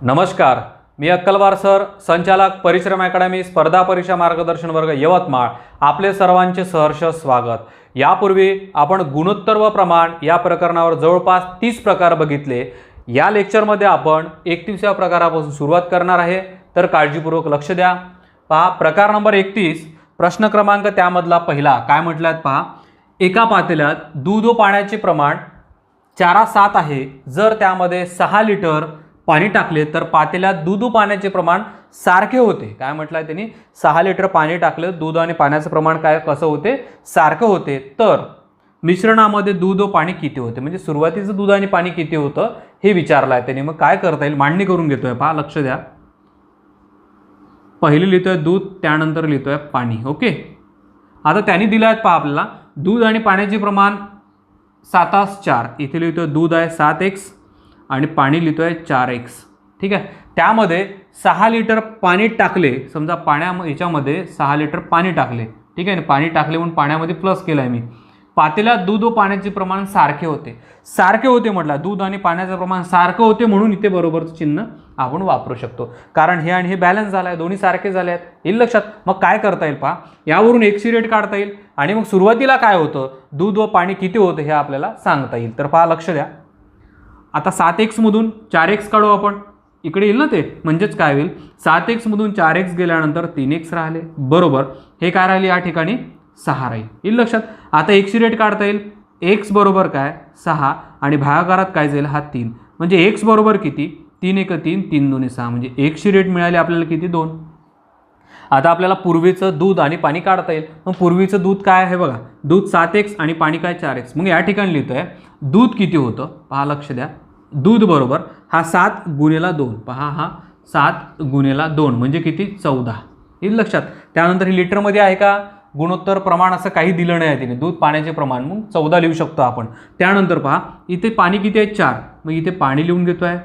नमस्कार, मी अक्कलवार सर, संचालक परिश्रम अकॅडमी स्पर्धा परीक्षा मार्गदर्शन वर्ग यवतमाळ. आपले सर्वांचे सहर्ष स्वागत. यापूर्वी आपण गुणोत्तर व प्रमाण या प्रकरणावर जवळपास 30 प्रकार बघितले. या लेक्चरमध्ये आपण 31व्या प्रकारापासून सुरुवात करणार आहे, तर काळजीपूर्वक लक्ष द्या. पहा, प्रकार नंबर 31, प्रश्न क्रमांक त्यामधला पहिला काय म्हटलात पहा. एका पातेल्यात दूध व पाण्याचे प्रमाण 4:7 आहे. जर त्यामध्ये 6 लिटर पाणी टाकले तर पातेल्यात दूध व पाण्याचे प्रमाण सारखे होते. काय म्हटलंय त्यांनी, 6 लिटर पाणी टाकले, दूध आणि पाण्याचे प्रमाण काय कसं होते, सारखं होते. तर मिश्रणामध्ये दूध व पाणी किती होते, म्हणजे सुरुवातीचं दूध आणि पाणी किती होतं हे विचारलं आहे त्यांनी. मग काय करता येईल, मांडणी करून घेतोय. पहा, लक्ष द्या. पहिली लिहितोय दूध, त्यानंतर लिहितोय पाणी. ओके, आता त्यांनी दिलं आहे पहा आपल्याला दूध आणि पाण्याचे प्रमाण 7:4. इथे लिहितोय दूध आहे 7x आणि पाणी लिहितोय 4x. ठीक आहे, त्यामध्ये 6 लिटर पाणी टाकले. समजा याच्यामध्ये 6 लिटर पाणी टाकले. ठीक आहे, पाणी टाकले म्हणून पाण्यामध्ये प्लस केलं आहे मी. पातेल्यात दूध व पाण्याचे प्रमाण सारखे होते. सारखे होते म्हटलं, दूध आणि पाण्याचं प्रमाण सारखं होते म्हणून इथे बरोबरचं चिन्ह आपण वापरू शकतो, कारण हे आणि हे बॅलन्स झालं आहे, दोन्ही सारखे झाले आहेत. येईल लक्षात. मग काय करता येईल पहा, यावरून एक्सची रेट काढता येईल आणि मग सुरुवातीला काय होतं, दूध व पाणी किती होतं हे आपल्याला सांगता येईल. तर पहा, लक्ष द्या. आता 7x मधून 4x काढू आपण. इकडे येईल ना ते, म्हणजेच काय होईल, 7x मधून 4x गेल्यानंतर 3x राहिले. बरोबर, हे काय राहिले या ठिकाणी 6 राहील. येईल लक्षात. आता एक्सची रेट काढता येईल. x बरोबर काय 6 आणि भागाकारात काय जाईल हा 3, म्हणजे x बरोबर किती, 3 1 3, 3 2 6, म्हणजे एक्सची रेट मिळाली आपल्याला किती, 2. आता आपल्याला पूर्वीचं दूध आणि पाणी काढता येईल. मग पूर्वीचं दूध काय आहे बघा, दूध 7x आणि पाणी काय 4x. मग या ठिकाणी लिहितोय दूध किती होतं. पहा, लक्ष द्या. दूध बरोबर हा 7 गुणिला 2. पहा, हा 7 गुणिला 2 म्हणजे किती, 14. येईल लक्षात. त्यानंतर ही लिटरमध्ये आहे का, गुणोत्तर प्रमाण असं काही दिलं नाही आहे तिने, दूध पाण्याचे प्रमाण, मग 14 लिहू शकतो आपण. त्यानंतर पहा, इथे पाणी किती आहे, 4. मग इथे पाणी लिहून घेतोय.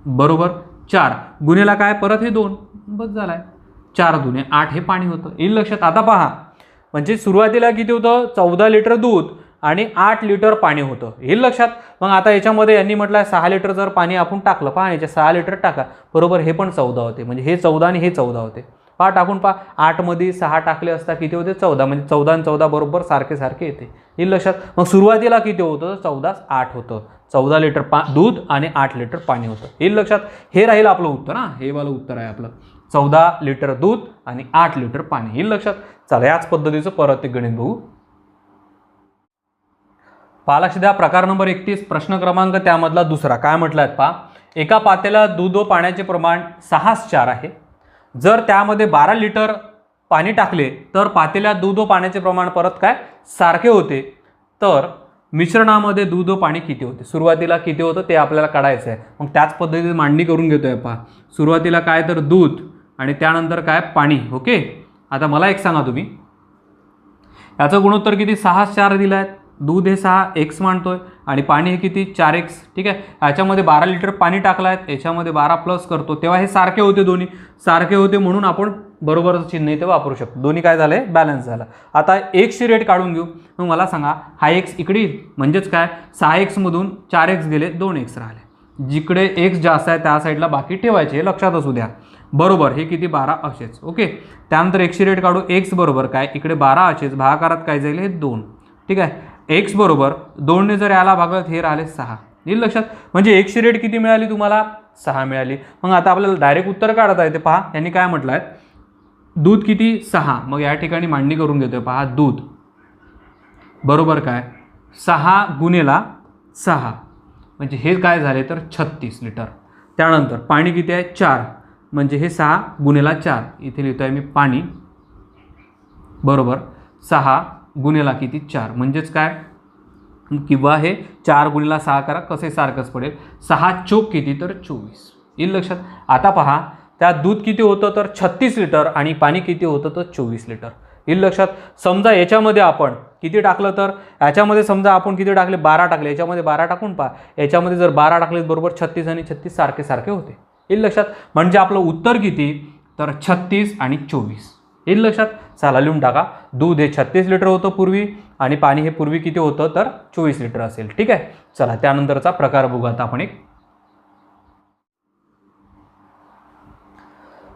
बरोबर, 4 गुणिला काय, परत हे 2, बस झालाय. 4 दुने 8 हे पाणी होतं. येईल लक्षात. आता पहा, म्हणजे सुरुवातीला किती होतं, 14 लिटर दूध आणि 8 लिटर पाणी होतं. येईल लक्षात. मग आता याच्यामध्ये यांनी म्हटलं 6 लिटर जर पाणी आपण टाकलं, पहा याच्या 6 लिटर टाका. बरोबर, हे पण 14 होते, म्हणजे हे 14 आणि हे 14 होते. पहा, टाकून पहा, 8 मध्ये 6 टाकले असता किती होते, 14, म्हणजे 14 आणि 14 बरोबर सारखे सारखे येते. येईल लक्षात. मग सुरुवातीला किती होतं, 14 8 होतं. 14 लिटर दूध आणि 8 लिटर पाणी होतं. येईल लक्षात. हे राहील आपलं उत्तर. ना, हे वालं उत्तर आहे आपलं, 14 लिटर दूध आणि 8 लिटर पाणी. येईल लक्षात. चला, याच पद्धतीचं परत एक गणित बघू. पहा, लक्ष द्या. प्रकार नंबर 31, प्रश्न क्रमांक त्यामधला दुसरा काय म्हटलं आहे पहा. एका पातेल्यात दूध व पाण्याचे प्रमाण 6:4 आहे. जर त्यामध्ये 12 लिटर पाणी टाकले तर पातेल्यात दूध व पाण्याचे प्रमाण परत काय सारखे होते. तर मिश्रणामध्ये दूध व पाणी किती होते, सुरुवातीला किती होतं ते आपल्याला काढायचं आहे. मग त्याच पद्धतीने मांडणी करून घेतोय. पहा, सुरुवातीला काय, तर दूध आणि त्यानंतर काय, पाणी. ओके, आता मला एक सांगा तुम्ही, याचं गुणोत्तर किती, 6:4 दिलं आहे. दूध हे 6x मांडतोय आणि पाणी हे किती, 4x. ठीक आहे, याच्यामध्ये 12 लिटर पाणी टाकलं आहे, याच्यामध्ये 12 प्लस करतो, तेव्हा हे सारखे होते, दोन्ही सारखे होते म्हणून आपण बरोबरचं चिन्ह इथे वापरू शकतो. दोन्ही काय झाले, बॅलन्स झालं. आता एक्सची रेट काढून घेऊ. मग मला सांगा, हा x इकडे येईल, म्हणजेच काय, 6x मधून 4x गेले, 2x राहिले. जिकडे x जास्त आहे त्या साईडला बाकी ठेवायचे, हे लक्षात असू द्या. बरोबर, हे किती, 12 असेच. ओके, त्यानंतर एक्सची रेट काढू. x बरोबर काय, इकडे 12 असेच, भागाकारात काय जाईल, हे 2. ठीक आहे, x बरोबर 2 ने जर याला भागत, हे राहिले 6. येईल लक्षात. म्हणजे एक्सची रेट किती मिळाली तुम्हाला, 6 मिळाली. मग आता आपल्याला डायरेक्ट उत्तर काढता येते. पहा, यांनी काय म्हटलं आहे, दूध किती, 6. मग या ठिकाणी मांडणी करून घेतोय. पहा, दूध बरोबर काय, 6 गुणिला 6, म्हणजे हे काय झाले तर 36 लिटर. त्यानंतर पाणी किती आहे, 4, म्हणजे हे 6 गुणिला 4, इथे लिहितोय मी पाणी. बरोबर, 6 गुणिला किती, 4, म्हणजेच काय, किंवा हे 4 गुणिला 6 करा, कसे सारखंच पडेल. 6 चोक किती, तर 24. येईल लक्षात. आता पहा, त्यात दूध किती होतं तर 36 लिटर आणि पाणी किती होतं तर 24 लिटर. येईल लक्षात. समजा याच्यामध्ये आपण किती टाकलं, तर याच्यामध्ये समजा आपण किती टाकले, 12 टाकले, याच्यामध्ये 12 टाकून पहा, याच्यामध्ये जर 12 टाकले बरोबर 36 आणि 36 सारखे सारखे होते. येईल लक्षात. म्हणजे आपलं उत्तर किती, तर 36 आणि 24. येईल लक्षात. चला, लिहून टाका. दूध हे 36 लिटर होतं पूर्वी आणि पाणी हे पूर्वी किती होतं तर 24 लिटर असेल. ठीक आहे. चला, त्यानंतरचा प्रकार बघू आता आपण एक.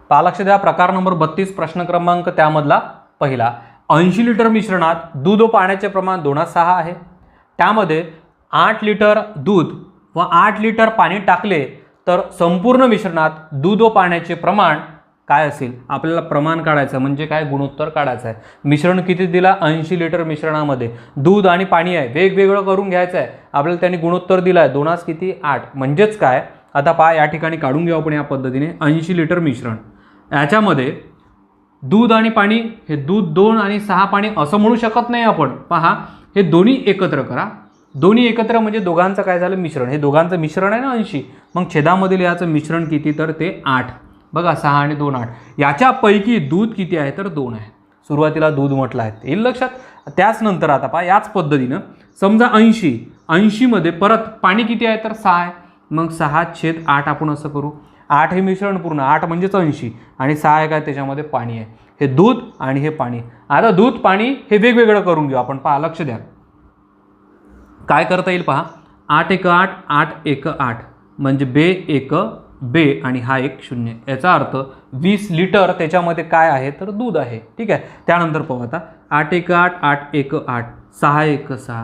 पहा लक्ष द्या, प्रकार नंबर 32 प्रश्न क्रमांक त्यामधला पहिला. 80 लिटर मिश्रणात दूध व पाण्याचे प्रमाण 2:6 आहे. त्यामध्ये 8 लिटर दूध व 8 लिटर पाणी टाकले तर संपूर्ण मिश्रणात दूध व पाण्याचे प्रमाण काय असेल. आपल्याला प्रमाण काढायचं म्हणजे काय, गुणोत्तर काढायचं आहे. मिश्रण किती दिला, 80 लिटर मिश्रणामध्ये दूध आणि पाणी आहे, वेगवेगळं करून घ्यायचं आहे आपल्याला. त्यांनी गुणोत्तर दिला आहे 2 किती 8, म्हणजेच काय. आता पहा या ठिकाणी काढून घेऊ आपण या पद्धतीने. 80 लिटर मिश्रण, याच्यामध्ये दूध आणि पाणी, हे दूध 2 आणि 6 पाणी असं म्हणू शकत नाही आपण. पहा हे दोन्ही एकत्र करा, दोन्ही एकत्र म्हणजे दोघांचं काय झालं, मिश्रण. हे दोघांचं मिश्रण आहे ना 80, मग छेदामध्ये याचं मिश्रण किती, तर ते 8. बघा 6 आणि 2 8. याच्यापैकी दूध किती आहे, तर 2 आहे. सुरुवातीला दूध म्हटलं आहे, येईल लक्षात. त्याच नंतर आता पहा याच पद्धतीनं समजा 80 मध्ये परत पाणी किती आहे, तर 6 आहे. मग 6/8 आपण असं करू. 8 हे मिश्रण पूर्ण, 8 म्हणजेच 80 आणि 6 आहे काय, त्याच्यामध्ये पाणी आहे. हे दूध आणि हे पाणी. आता दूध पाणी हे वेगवेगळं करून घेऊ आपण. पहा लक्ष द्या काय करता येईल. पहा 8 1 8 8 1 8 म्हणजे बे 1 बे आणि हा 1 0. याचा अर्थ 20 लिटर त्याच्यामध्ये काय आहे, तर दूध आहे. ठीक आहे. त्यानंतर पाहू आता 8 1 8 8 1 8 6 1 6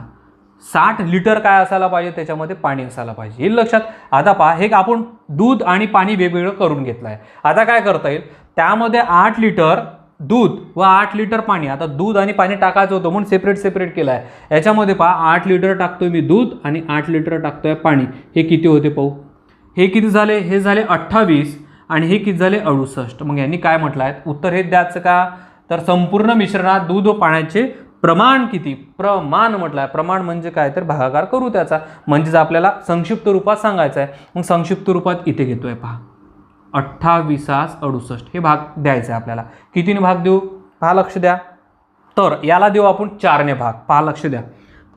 60 लिटर काय असायला पाहिजे, त्याच्यामध्ये पाणी असायला पाहिजे. येईल लक्षात. आता पहा हे आपण दूध आणि पाणी वेगवेगळं करून घेतलं आहे. आता काय करता येईल, त्यामध्ये 8 लिटर दूध व 8 लिटर पाणी. आता दूध आणि पाणी टाकायचं होतं म्हणून सेपरेट केलं आहे. याच्यामध्ये पहा 8 लिटर टाकतोय मी दूध आणि 8 लिटर टाकतोय पाणी. हे किती होते पाहू. हे किती झाले, हे झाले 28 आणि हे किती झाले 68. मग यांनी काय म्हटलं आहे, उत्तर हे द्यायचं का, तर संपूर्ण मिश्रणात दूध व पाण्याचे प्रमाण किती. प्रमाण म्हटलं आहे, प्रमाण म्हणजे काय, तर भागाकार करू त्याचा, म्हणजेच आपल्याला संक्षिप्त रूपात सांगायचं आहे. मग संक्षिप्त रूपात इथे घेतोय पहा 28/68 हे भाग द्यायचं आहे आपल्याला. कितीने भाग देऊ, पहा लक्ष द्या. तर याला देऊ आपण 4ने भाग. पहा लक्ष द्या,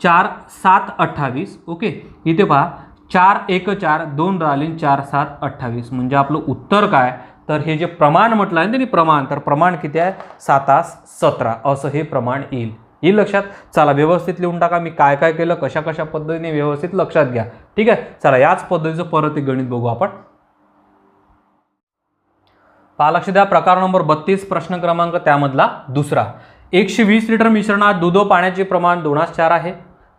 4 7 28. ओके. इथे पहा 4 1 4 2 राहिले 4 7 28 म्हणजे आपलं उत्तर काय, तर हे जे प्रमाण म्हटलं आहे त्यांनी प्रमाण, तर प्रमाण किती आहे 7/17 असं हे प्रमाण येईल लक्षात. चला व्यवस्थित लिहून टाका. मी काय काय केलं, कशा पद्धतीने व्यवस्थित लक्षात घ्या. ठीक आहे. चला याच पद्धतीचं परत एक गणित बघू आपण. पहा लक्ष द्या, प्रकार नंबर 32 प्रश्न क्रमांक त्यामधला दुसरा. 120 लिटर मिश्रणात दूध व पाण्याचे प्रमाण 2:4 आहे.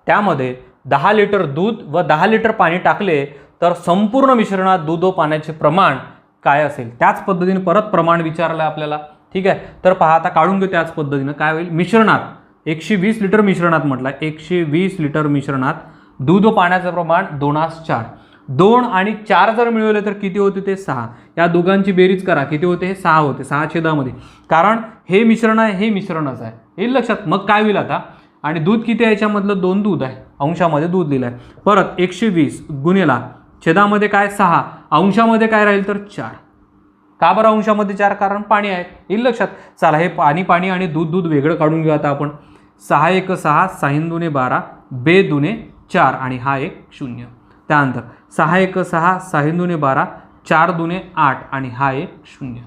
त्यामध्ये 10 लिटर दूध व 10 लिटर पाणी टाकले तर संपूर्ण मिश्रणात दूध व पाण्याचे प्रमाण काय असेल. त्याच पद्धतीने परत प्रमाण विचारलं आपल्याला. ठीक आहे. तर पहा आता काढून घेऊ त्याच पद्धतीनं. काय होईल, मिश्रणात 120 लिटर मिश्रणात म्हटलं, 120 लिटर मिश्रणात दूध व पाण्याचं प्रमाण 2:4. 2 आणि 4 जर मिळवले तर किती होते, ते 6. या दोघांची बेरीज करा, किती होते, हे 6 होते. 6 छेदामध्ये, कारण हे मिश्रण आहे, हे मिश्रणच आहे. येईल लक्षात. मग काय होईल आता, आणि दूध किती आहे, याच्यामधलं 2 दूध आहे, अंशामध्ये दूध लिहिलं आहे. परत 120 गुणिला छेदामध्ये काय 6, अंशामध्ये काय राहील, तर 4. का बरं अंशामध्ये 4, कारण पाणी आहे. येईल लक्षात. चला हे पाणी आणि दूध वेगळं काढून घेऊ आता आपण. 6 1 6 6 2 12 बे 2 4 आणि हा 1 0. त्यानंतर 6 1 6 6 2 12 4 2 8 आणि हा 1 0.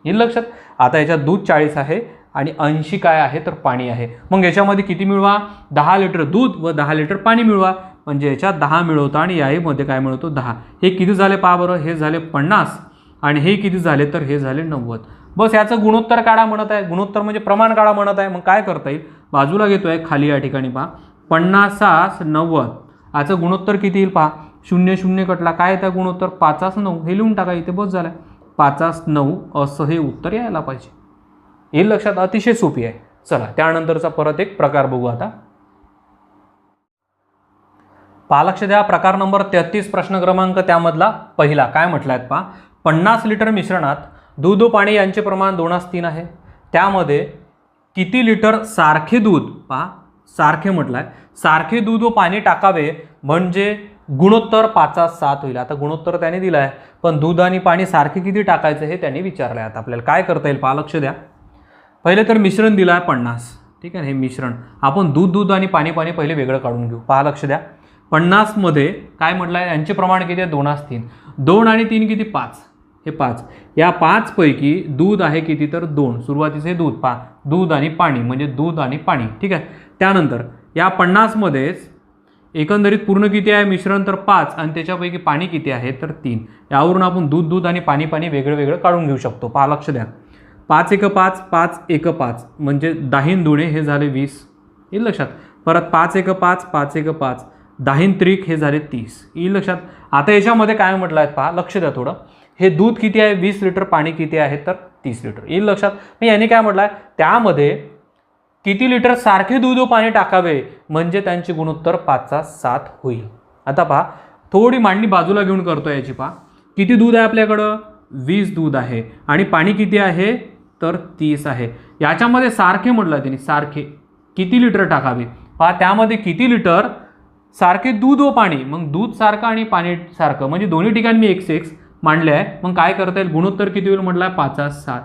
येईल लक्षात. आता याच्यात दूध 40 आहे आणि 80 काय आहे, तर पाणी आहे. मग याच्यामध्ये किती मिळवा, 10 लिटर दूध व 10 लिटर पाणी मिळवा. म्हणजे याच्यात 10 मिळवतो आणि यामध्ये काय मिळवतो, 10. हे किती झाले पहा बरं, हे झाले 50 आणि हे किती झाले, तर हे झाले 90. बस याचं गुणोत्तर काढा म्हणत आहे. गुणोत्तर म्हणजे प्रमाण काढा म्हणत आहे. मग काय करता येईल, बाजूला घेतोय खाली या ठिकाणी पहा 50 90. याचं गुणोत्तर किती येईल पहा, 0 0 कटला, काय त्या गुणोत्तर 5/9. हे लिहून टाका इथे, बस झालं. 5/9 असं हे उत्तर यायला पाहिजे. येईल लक्षात. अतिशय सोपी आहे. चला त्यानंतरचा परत एक प्रकार बघू आता. पहा लक्ष द्या, प्रकार नंबर 33 प्रश्न क्रमांक त्यामधला पहिला. काय म्हटलं आहे पहा, 50 लिटर मिश्रणात दूध व पाणी यांचे प्रमाण 2:3 आहे. त्यामध्ये किती लिटर सारखे दूध, पहा सारखे म्हटलं आहे, सारखे दूध व पाणी टाकावे म्हणजे गुणोत्तर 5/7 होईल. आता गुणोत्तर त्याने दिलं आहे, पण दूध आणि पाणी सारखे किती टाकायचं हे त्यांनी विचारलं आहे. आता आपल्याला काय करता येईल पहा लक्ष द्या. पहिले तर मिश्रण दिलं आहे 50. ठीक आहे. हे मिश्रण आपण दूध आणि पाणी पहिले वेगळं काढून घेऊ. पहा लक्ष द्या, 50 मध्ये काय म्हटलं आहे, यांचे प्रमाण किती आहे, 2:3. 2 आणि 3 किती, 5. हे 5. या 5 पैकी दूध आहे किती, तर 2. सुरुवातीचे हे दूध पहा, दूध आणि पाणी म्हणजे दूध आणि पाणी. ठीक आहे. त्यानंतर या 50 मध्येच एकंदरीत पूर्ण किती आहे मिश्रण तर 5 आणि त्याच्यापैकी पाणी किती आहे तर 3. यावरून आपण दूध दूध आणि पाणी पाणी वेगळं वेगळं काढून घेऊ शकतो. पहा लक्ष द्या. 5 1 5 5 1 5 म्हणजे 10 दुणे हे झाले 20. येईल लक्षात. परत 5 1 5 5 1 5 10 त्रिक हे झाले 30. येईल लक्षात. आता याच्यामध्ये काय म्हटलं आहे पहा लक्ष द्या थोडं. हे दूध किती आहे 20 लिटर, पाणी किती आहे तर 30 लिटर. येईल लक्षात. मी याने काय म्हटलं आहे त्यामध्ये किती लिटर सारखे दूध व पाणी टाकावे म्हणजे त्यांचे गुणोत्तर 5/7 होईल. आता पहा थोडी मांडणी बाजूला घेऊन करतो याची. पहा किती दूध आहे आपल्याकडं 20 दूध आहे आणि पाणी किती आहे तर 30 आहे. याच्यामध्ये सारखे म्हटलं त्यांनी सारखे किती लिटर टाकावे. पहा त्यामध्ये किती लिटर सारखे दूध व पाणी, मग दूध सारखं आणि पाणी सारखं म्हणजे दोन्ही ठिकाणी मी x मांडले आहे. मग काय करता येईल गुणोत्तर किती होईल म्हटलं 5/7.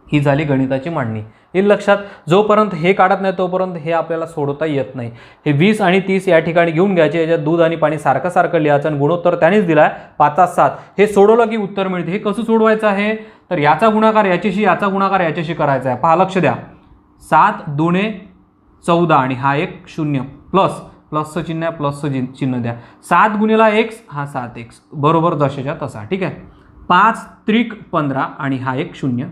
ही झाली गणिताची मांडणी. येईल लक्षात. जोपर्यंत हे काढत नाही तोपर्यंत हे आपल्याला सोडवता येत नाही. हे 20 आणि 30 या ठिकाणी घेऊन घ्यायचे. याच्यात दूध आणि पाणी सारखं सारखं लिहायचं आणि गुणोत्तर त्यानेच दिला आहे 5/7. हे सोडवलं की उत्तर मिळते. हे कसं सोडवायचं आहे तर याचा गुणाकार याच्याशी, याचा गुणाकार याच्याशी करायचा आहे. पहा लक्ष द्या. 7 दुणे 14 आणि हा एक 0 प्लसचं चिन्ह आहे, प्लसचं चिन्ह द्या. 7 गुणिला x हा 7x बरोबर जशाच्या तसा. ठीक आहे. 5 त्रिक 15 आणि हा एक 0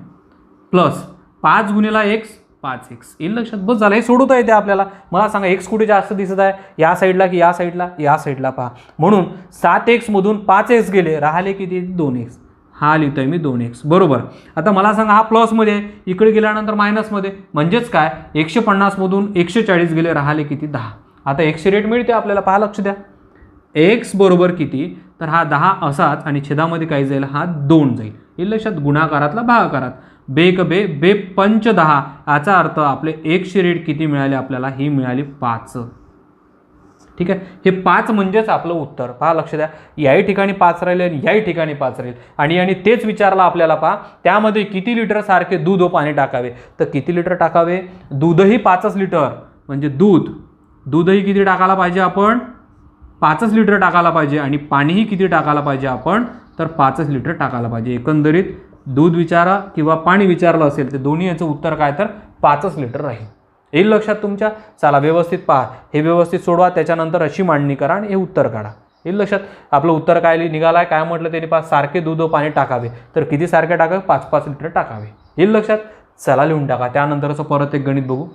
प्लस 5 गुणिला x 5x. येईल लक्षात. बस झालं. हे सोडवता येते आपल्याला. मला सांगा x कुठे जास्त दिसत आहे या साईडला की या साईडला. या साईडला. पहा म्हणून 7x मधून 5x गेले राहिले किती 2x. हा लिहितोय मी 2x बरोबर. आता मला सांगा हा प्लसमध्ये इकडे गेल्यानंतर मायनसमध्ये म्हणजेच काय 150 मधून 140 गेले राहिले किती 10. आता x रेट मिळते आपल्याला. पहा लक्ष द्या. x बरोबर किती तर हा 10 असाच आणि छेदामध्ये काय जाईल हा 2 जाईल. येईल लक्षात. गुणाकारातला भागाकारात बेक बे बे पंच 10 याचा अर्थ आपले x रेट किती मिळाले आपल्याला ही मिळाली 5. ठीक आहे. हे 5 म्हणजेच आपलं उत्तर. पहा लक्ष द्या. याही ठिकाणी 5 राहिले आणि याही ठिकाणी 5 राहील आणि याने तेच विचारलं आपल्याला. पहा त्यामध्ये किती लिटर सारखे दूध व पाणी टाकावे तर किती लिटर टाकावे. दूधही 5 लिटर म्हणजे दूधही किती टाकायला पाहिजे आपण 5 लिटर टाकायला पाहिजे आणि पाणीही किती टाकायला पाहिजे आपण तर 5 लिटर टाकायला पाहिजे. एकंदरीत दूध विचारा किंवा पाणी विचारलं असेल तर दोन्ही याचं उत्तर काय तर 5 लिटर राहील. येईल लक्षात तुमच्या. चला व्यवस्थित पहा. हे व्यवस्थित सोडवा. त्याच्यानंतर अशी मांडणी करा आणि हे उत्तर काढा. येईल लक्षात. आपलं उत्तर काय निघालं आहे. काय म्हटलं त्यांनी पहा सारखे दूध व पाणी टाकावे तर किती सारखे टाकावे 5 लिटर टाकावे. येईल लक्षात. चला लिहून टाका. त्यानंतरचं परत एक गणित बघू.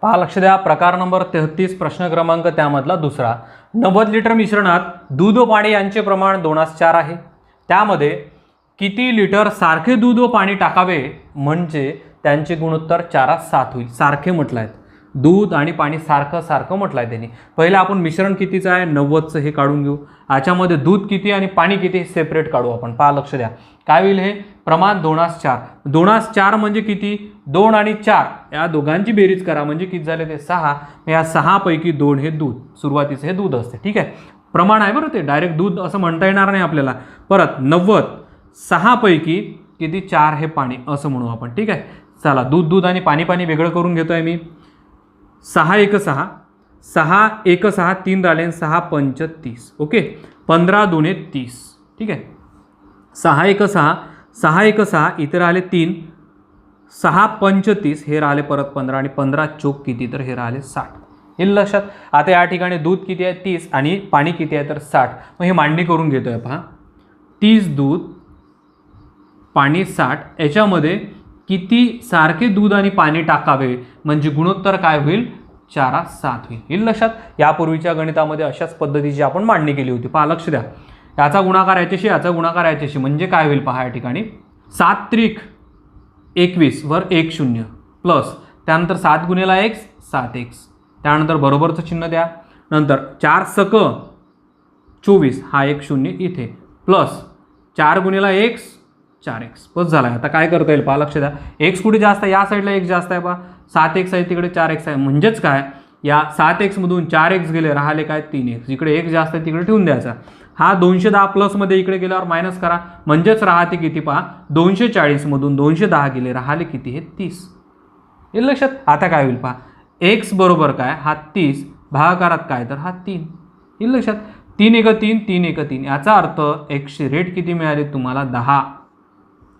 पहा लक्ष द्या. प्रकार नंबर 33 प्रश्न क्रमांक त्यामधला दुसरा. 90 लिटर मिश्रणात दूध व पाणी यांचे प्रमाण 2:4 आहे. त्यामध्ये किती लिटर सारखे दूध व पाणी टाकावे म्हणजे त्यांचे गुणोत्तर 4/7 होईल. सारखे म्हटलं आहेत. दूध आणि पाणी सारखं सारखं म्हटलं आहे त्यांनी. पहिलं आपण मिश्रण कितीचं आहे 90चं हे काढून घेऊ. याच्यामध्ये दूध किती आणि पाणी किती सेपरेट काढू आपण. पहा लक्ष द्या. काय होईल हे प्रमाण 2:4. 2:4 म्हणजे किती 2 आणि 4 या दोघांची बेरीज करा म्हणजे किती झाले ते 6. या 6 पैकी 2 हे दूध. सुरुवातीचं हे दूध असते. ठीक आहे. प्रमाण आहे बरं ते. डायरेक्ट दूध असं म्हणता येणार नाही आपल्याला. परत 90 6 पैकी किती 4 हे पाणी असं म्हणू आपण. ठीक आहे. चला दूध आणि पाणी वेगळं करून घेतोय मी. 6 1 6 6 1 6 3 राहिले 6 5 30. ओके. 15 2 30. ठीक आहे. 6 1 6 6 1 6 इथे राहिले 3 6 5 30 हे राहिले परत 15 आणि 15 चोक किती तर हे राहिले 60. येईल लक्षात. आता या ठिकाणी दूध किती आहे 30 आणि पाणी किती आहे तर 60. मग हे मांडणी करून घेतोय. पहा 30 दूध पाणी 60 याच्यामध्ये किती सारखे दूध आणि पाणी टाकावे म्हणजे गुणोत्तर काय होईल 4/7 होईल. येईल लक्षात. यापूर्वीच्या गणितामध्ये अशाच पद्धतीची आपण मांडणी केली होती. पहा लक्ष द्या. याचा गुणाकार याच्याशी, याचा गुणाकार याच्याशी म्हणजे काय होईल पहा या ठिकाणी 7 त्रिक 21 वर 1 0 प्लस त्यानंतर 7 गुणिला x 7x त्यानंतर बरोबरचं चिन्ह द्या. नंतर 4 सक 24 हा एक 0 इथे प्लस 4 गुणिला x 4x बस झाला. आता काय करता येईल पहा लक्ष द्या. x कुठे जास्त आहे या साईडला x जास्त आहे. पहा 7x आहे तिकडे 4x आहे म्हणजेच काय या 7x मधून 4x गेले राहिले काय 3x. इकडे x जास्त आहे तिकडे ठेवून द्यायचा. हा 210 प्लसमध्ये इकडे गेल्यावर मायनस करा म्हणजेच राहते किती पहा 240 मधून 210 गेले राहिले किती हे 30. येईल लक्षात. आता काय होईल पहा x बरोबर काय हा 30 भागाकारात काय तर हा 3. येईल लक्षात. 3 1 3 3 1 3 याचा अर्थ x ची रेट किती मिळाली तुम्हाला 10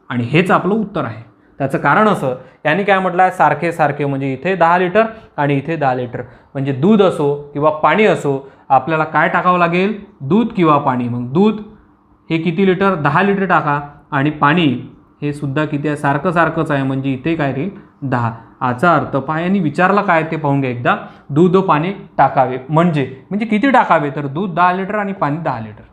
आणि हेच आपलं उत्तर आहे. त्याचं कारण असं, यांनी काय म्हटलं आहे, सारखे सारखे, म्हणजे इथे 10 लिटर आणि इथे 10 लिटर, म्हणजे दूध असो किंवा पाणी असो आपल्याला काय टाकावं लागेल, दूध किंवा पाणी. मग दूध हे किती लिटर, 10 लिटर टाका, आणि पाणी हे सुद्धा किती आहे, सारखं सारखंच आहे, म्हणजे इथे काय राहील 10. याचा अर्थ पहा, यांनी विचारलं काय ते पाहून घ्या एकदा, दूध व पाणी टाकावे, म्हणजे किती टाकावे, तर दूध 10 लिटर आणि पाणी 10 लिटर.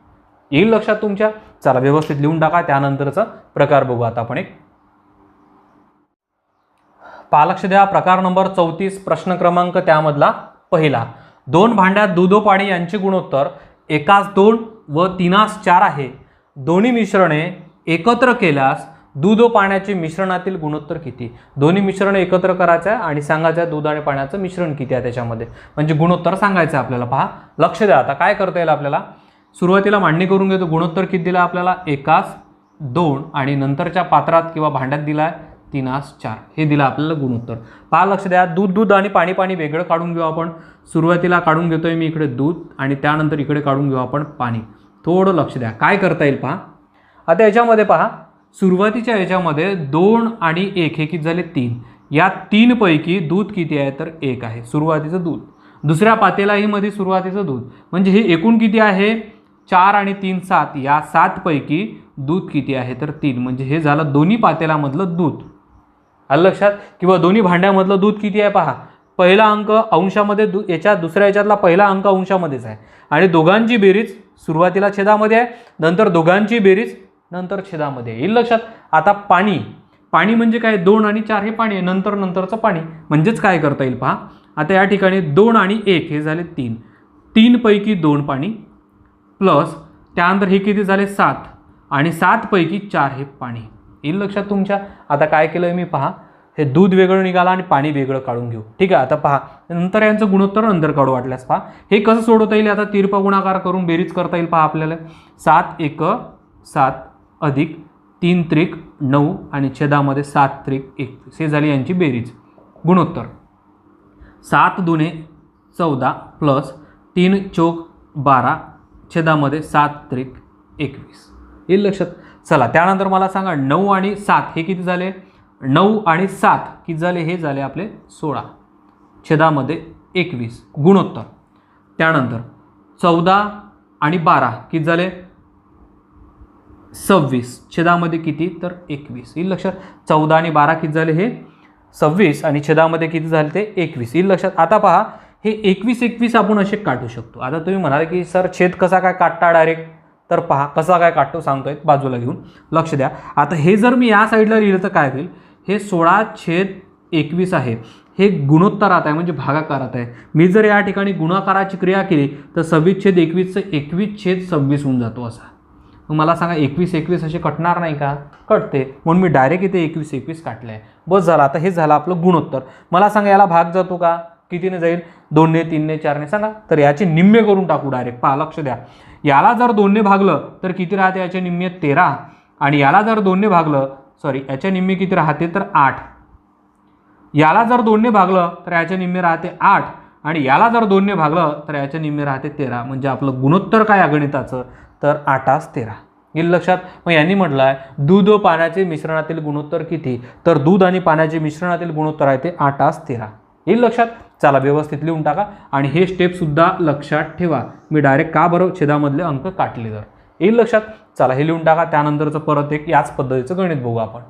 येईल लक्षात तुमच्या. चला व्यवस्थित लिहून टाका. त्यानंतरचा प्रकार बघू आता आपण एक. पहा, लक्ष द्या, प्रकार नंबर 34, प्रश्न क्रमांक त्यामधला पहिला. 2 भांड्यात दूध व पाणी यांचे गुणोत्तर 1:2 व 3:4 आहे. दोन्ही मिश्रणे एकत्र केल्यास दूध व पाण्याचे मिश्रणातील गुणोत्तर किती. दोन्ही मिश्रण एकत्र करायचं आहे आणि सांगायचं आहे दूध आणि पाण्याचं मिश्रण किती आहे त्याच्यामध्ये, म्हणजे गुणोत्तर सांगायचं आहे आपल्याला. पहा, लक्ष द्या, आता काय करता येईल आपल्याला. सुरुवातीला मांडणी करून घेतो. गुणोत्तर किती दिला आपल्याला, 1:2, आणि नंतरच्या पात्रात किंवा भांड्यात दिला आहे 3:4, हे दिलं आपल्याला गुणोत्तर. पहा, लक्ष द्या, दूध आणि पाणी वेगळं काढून घेऊ आपण. सुरुवातीला काढून घेतोय मी इकडे दूध आणि त्यानंतर इकडे काढून घेऊ आपण पाणी. थोडं लक्ष द्या काय करता येईल पहा. आता याच्यामध्ये पहा, सुरुवातीच्या याच्यामध्ये 2 आणि 1 हे किती झाले, 3. या 3 पैकी दूध किती आहे, तर 1 आहे सुरुवातीचं दूध. दुसऱ्या पातेलाही मध्ये सुरुवातीचं दूध, म्हणजे हे एकूण किती आहे, 4 आणि 3 7. या 7 पैकी दूध किती आहे, तर 3, म्हणजे हे झालं दोन्ही पातेल्यामधलं दूध. आलं लक्षात. किंवा दोन्ही भांड्यामधलं दूध किती आहे पहा, पहिला अंक अंशामध्ये, याच्या दुसऱ्या याच्यातला पहिला अंक अंशामध्येच आहे, आणि दोघांची बेरीज सुरुवातीला छेदामध्ये आहे, नंतर दोघांची बेरीज नंतर छेदामध्ये येईल लक्षात. आता पाणी म्हणजे काय, 2 आणि 4 हे पाणी आहे, नंतरचं पाणी, म्हणजेच काय करता येईल पहा. आता या ठिकाणी 2 आणि 1 हे झाले 3. 3 पैकी 2 पाणी, प्लस त्यानंतर हे किती झाले 7, आणि 7 पैकी 4 हे पाणी. येईल लक्षात तुमच्या. आता काय केलं मी पहा, हे दूध वेगळं निघालं आणि पाणी वेगळं काढून घेऊ. ठीक आहे. आता पहा, नंतर यांचं गुणोत्तर नंतर काढू वाटल्यास. पहा, हे कसं सोडवता येईल, आता तिरपा गुणाकार करून बेरीज करता येईल. पहा आपल्याला 7 1 7 अधिक 3 त्रिक 9 आणि छेदामध्ये 7 त्रिक 21, हे झाली यांची बेरीज. गुणोत्तर 7 दुने 14 प्लस 3 चौक 12 छेदामध्ये 7 त्रिक 21. येईल लक्षात. चला त्यानंतर मला सांगा, 9 आणि 7 हे किती झाले, 9 आणि 7 किती झाले, हे झाले आपले 16 छेदामध्ये 21 गुणोत्तर. त्यानंतर 14 आणि 12 किती झाले, 26 छेदामध्ये किती, तर 21. येईल लक्षात. 14 आणि 12 किती झाले, हे 26, आणि छेदामध्ये किती झाले, ते 21. येईल लक्षात. आता पहा, हे 21 आपण असे काढू शकतो. आता तुम्ही म्हणाल की सर छेद कसा काय काढता डायरेक्ट, तर पहा कसा काय काढतो सांगतोय, बाजूला घेऊन लक्ष द्या. आता हे जर मी या साईडला लिहिलं तर काय होईल, हे 16/21 आहे, हे गुणोत्तरात आहे म्हणजे भागाकारात आहे. मी जर या ठिकाणी गुणाकाराची क्रिया केली तर 26/21 21/26 होऊन जातो असा. मग मला सांगा 21 असे कटणार नाही का, कटते, म्हणून मी डायरेक्ट इथे 21 काटलं आहे. बस झालं. आता हे झालं आपलं गुणोत्तर. मला सांगा याला भाग जातो का, कितीने जाईल, 2 ने 3 ने 4 ने सांगा, तर याचे निम्मे करून टाकू डायरेक्ट. पहा लक्ष द्या, याला जर 2 ने भागलं तर किती राहते, याचे निम्मे 13, आणि याला जर 2 ने भागलं, सॉरी याच्या निम्मे किती राहते, तर 8. याला जर 2 ने भागलं तर याचे निम्मे राहते 8, आणि याला जर 2 ने भागलं तर याचे निम्मे राहते 13. म्हणजे आपलं गुणोत्तर काय आहे गणिताचं, तर 8:13. येईल लक्षात. मग यांनी म्हटलं आहे दूध व पाण्याचे मिश्रणातील गुणोत्तर किती, तर दूध आणि पाण्याचे मिश्रणातील गुणोत्तर आहे ते 8:13. येईल लक्षात. चला व्यवस्थित लिहून टाका, आणि हे स्टेपसुद्धा लक्षात ठेवा. मी डायरेक्ट का बरं छेदामधले अंक काटले तर. येईल लक्षात. चला हे लिहून टाका. त्यानंतरचं परत एक याच पद्धतीचं गणित बघू आपण.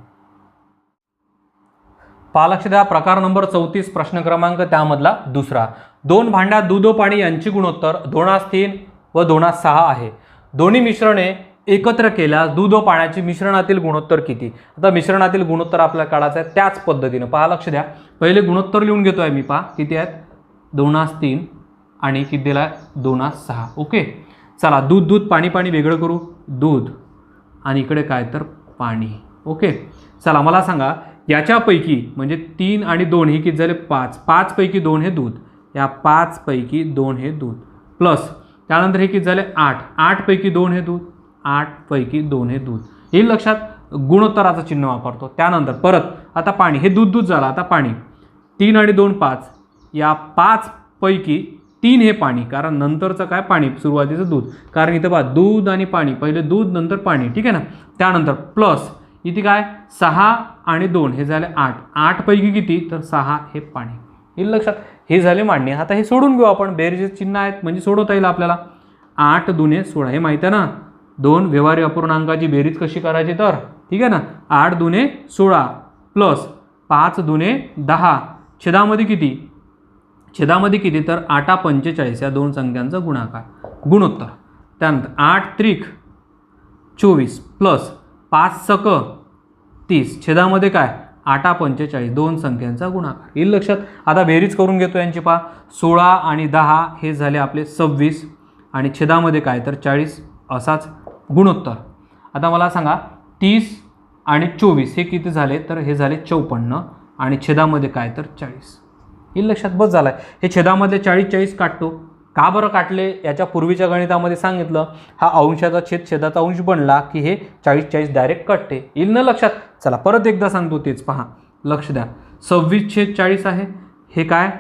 पहा लक्ष द्या, प्रकार नंबर 34, प्रश्न क्रमांक त्यामधला दुसरा. 2 भांड्यात दूध व पाणी यांची गुणोत्तर 2:3 व 2:6 आहे. दोन्ही मिश्रणे एकत्र केल्यास दूध व पाण्याचे मिश्रणातील गुणोत्तर किती. आता मिश्रणातील गुणोत्तर आपल्याला काढायचं आहे त्याच पद्धतीनं. पहा लक्ष द्या, पहिले गुणोत्तर लिहून घेतोय मी. पहा किती आहेत, 2:3 आणि किती दिला आहे, 2:6. ओके. चला दूध पाणी वेगळं करू. दूध आणि इकडे काय, तर पाणी. ओके. चला मला सांगा, याच्यापैकी म्हणजे 3 आणि 2 हे किती झाले, 5. 5 पैकी 2 हे दूध, या 5 पैकी 2 हे दूध, प्लस त्यानंतर हे किती झाले, 8. 8 पैकी 2 हे दूध, 8 पैकी 2 हे दूध. येईल लक्षात. गुणोत्तराचं चिन्ह वापरतो. त्यानंतर परत आता पाणी, हे दूध झालं. आता पाणी 3 आणि 2 5, या 5 पैकी 3 हे पाणी, कारण नंतरचं काय पाणी, सुरुवातीचं दूध, कारण इथं पहा दूध आणि पाणी, पहिले दूध नंतर पाणी. ठीक आहे ना. त्यानंतर प्लस इथे काय 6 आणि 2 हे झाले 8, 8 पैकी किती तर 6 हे पाणी. येईल लक्षात. हे झाले मांडणी. आता हे सोडून घेऊ आपण, बेरीज चिन्ह आहेत म्हणजे सोडवता येईल आपल्याला. 8 दुने 16 हे माहिती आहे ना, दोन व्यवहार्य अपूर्णांकाची बेरीज कशी करायची तर ठीक आहे ना. 8 दुने 16 प्लस 5 दुने 10 छेदामध्ये किती तर 8 45 या दोन संख्यांचा गुणोत्तर. त्यानंतर 8 त्रिक 24 प्लस 5 सक 30 छेदामध्ये काय 8 45 दोन संख्यांचा गुणाकार. येईल लक्षात. आता बेरीज करून घेतो यांची. 16 आणि 10 हे झाले आपले 26 आणि छेदामध्ये काय तर 40 असाच गुणोत्तर. आता मला सांगा 30 आणि 24 हे किती झाले तर हे झाले 54 आणि छेदामध्ये काय तर 40. येईल लक्षात. बस झालाय. हे छेदामध्ये 40 काढतो. का बरं काटले याच्या पूर्वीच्या गणितामध्ये सांगितलं, हा अंशाचा छेद छेदाचा अंश बनला की हे 40 डायरेक्ट कटते. येईल ना लक्षात. चला परत एकदा सांगतो तेच पहा, लक्ष द्या. 26/40 आहे. हे काय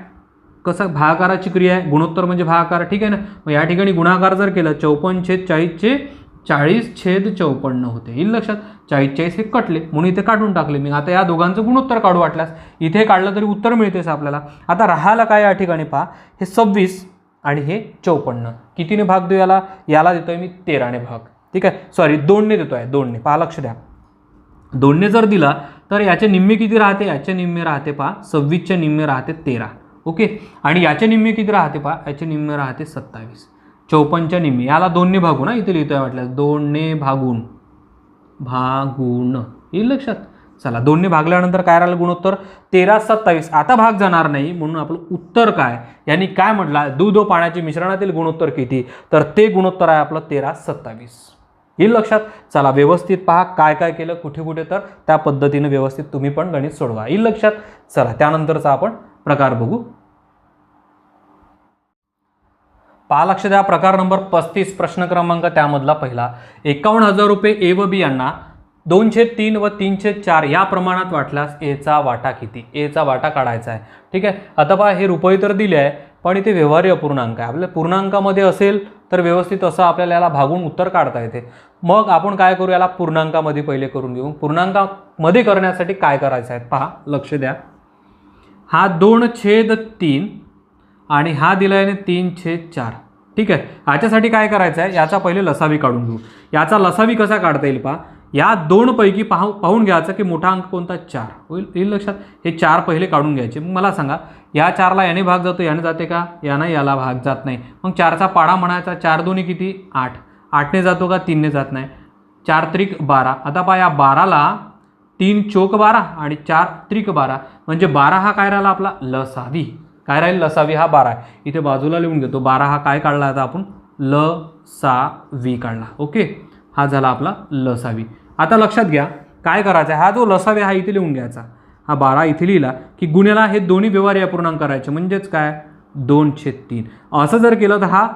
कसं भागाकाराची क्रिया आहे, गुणोत्तर म्हणजे भागाकार ठीक आहे ना. मग या ठिकाणी गुणाकार जर केलं 54/40 40/54 होते. येईल लक्षात. 40 हे कटले म्हणून इथे काढून टाकले मी. आता या दोघांचं गुणोत्तर काढू वाटल्यास. इथे काढलं तरी उत्तर मिळतेच आपल्याला. आता राहायला काय या ठिकाणी पहा, हे 26 आणि हे 54 कितीने भाग देऊ याला देतोय मी 13ने भाग. ठीक आहे, सॉरी 2ने देतोय, 2ने. पहा लक्ष द्या. 2ने जर दिला तर याचे निम्मे किती राहते, याचे निम्मे राहते पहा 26चे निम्मे राहते 13. ओके. आणि याचे निम्मे किती राहते पहा, याचे निम्मे राहते 27. 54च्या निम्मे याला 2ने भागू ना, इथे लिहितोय वाटल्यास 2ने भागून येईल लक्षात. चला 2ने भागल्यानंतर काय राहिलं गुणोत्तर 13/27. आता भाग जाणार नाही म्हणून आपलं उत्तर काय, यांनी काय म्हटलं दूध व पाण्याच्या मिश्रणातील गुणोत्तर किती तर ते गुणोत्तर आहे आपलं 13/27. येईल लक्षात. चला व्यवस्थित पहा काय काय केलं कुठे कुठे, तर त्या पद्धतीने व्यवस्थित तुम्ही पण गणित सोडवा. येईल लक्षात. चला त्यानंतरचा आपण प्रकार बघू. पहा लक्ष द्या. प्रकार नंबर 35 प्रश्न क्रमांक त्यामधला पहिला. 51,000 रुपये ए व बी यांना 2/3 व 3/4 या प्रमाणात वाटल्यास एचा वाटा किती. एचा वाटा काढायचा आहे. ठीक आहे. आता पहा हे रुपये तर दिले आहे पण इथे व्यवहार्य अपूर्णांक आहे. आपल्या पूर्णांकामध्ये असेल तर व्यवस्थित असं आपल्याला याला भागून उत्तर काढता येते. मग आपण काय करू, याला पूर्णांकामध्ये पहिले करून घेऊ. पूर्णांकामध्ये करण्यासाठी काय करायचं आहे पहा लक्ष द्या. हा 2/3 आणि हा दिला आहे 3/4. ठीक आहे. याच्यासाठी काय करायचं आहे, याचा पहिले लसावी काढून घेऊ. याचा लसावी कसा काढता येईल पहा. या दोन पैकी पाहून घ्यायचं की मोठा अंक कोणता 4 होईल. येईल लक्षात. हे 4 पहिले काढून घ्यायचे. मग मला सांगा या 4ला याने भाग जातो, याने जाते का, यानं याला भाग जात नाही. मग 4चा पाडा म्हणायचा. 4 दोन्ही किती 8. 8ने जातो का 3ने जात नाही. 4 त्रिक 12. आता पहा या 12ला 3 चोक 12 आणि 4 त्रिक 12 म्हणजे 12 हा काय राहिला आपला लसावी. काय राहील लसावी हा 12 आहे. इथे बाजूला लिहून घेतो. 12 हा काय काढला आता आपण लसावी काढला. ओके. हा झाला आपला लसावी. आता लक्षात घ्या काय करायचं आहे, हा जो लसावी हा इथे लिहून घ्यायचा. हा 12 इथे लिहिला की गुन्ह्याला हे दोन्ही व्यवहार्य अपूर्णांक करायचे म्हणजेच काय 2/3. असं जर केलं तर हा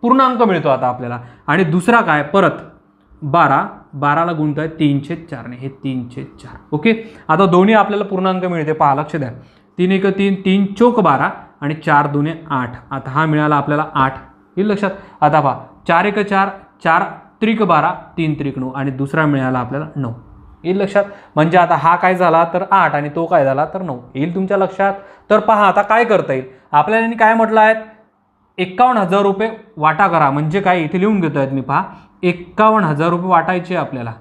पूर्णांक मिळतो आता आपल्याला. आणि दुसरा काय परत 12ला गुणतोय 3/4ने, हे 3/4. ओके. आता दोन्ही आपल्याला पूर्णांक मिळते. पहा लक्ष द्या. 3 1 3 3 चोक 12 आणि 4 2 8. आता हा मिळाला आपल्याला 8. येईल लक्षात. आता पहा 4 1 4 4 त्रिक 12 3 त्रिक 9 आणि दुसरा मिळाला आपल्याला 9. येईल लक्षात. म्हणजे आता हा काय झाला तर 8 आणि तो काय झाला तर 9. येईल तुमच्या लक्षात. तर पहा आता काय करता येईल आपल्याला. काय म्हटलं आहे 51,000 रुपये वाटा करा. म्हणजे काय इथे लिहून घेतो आहेत मी. पहा 51,000 रुपये वाटायचे आपल्याला.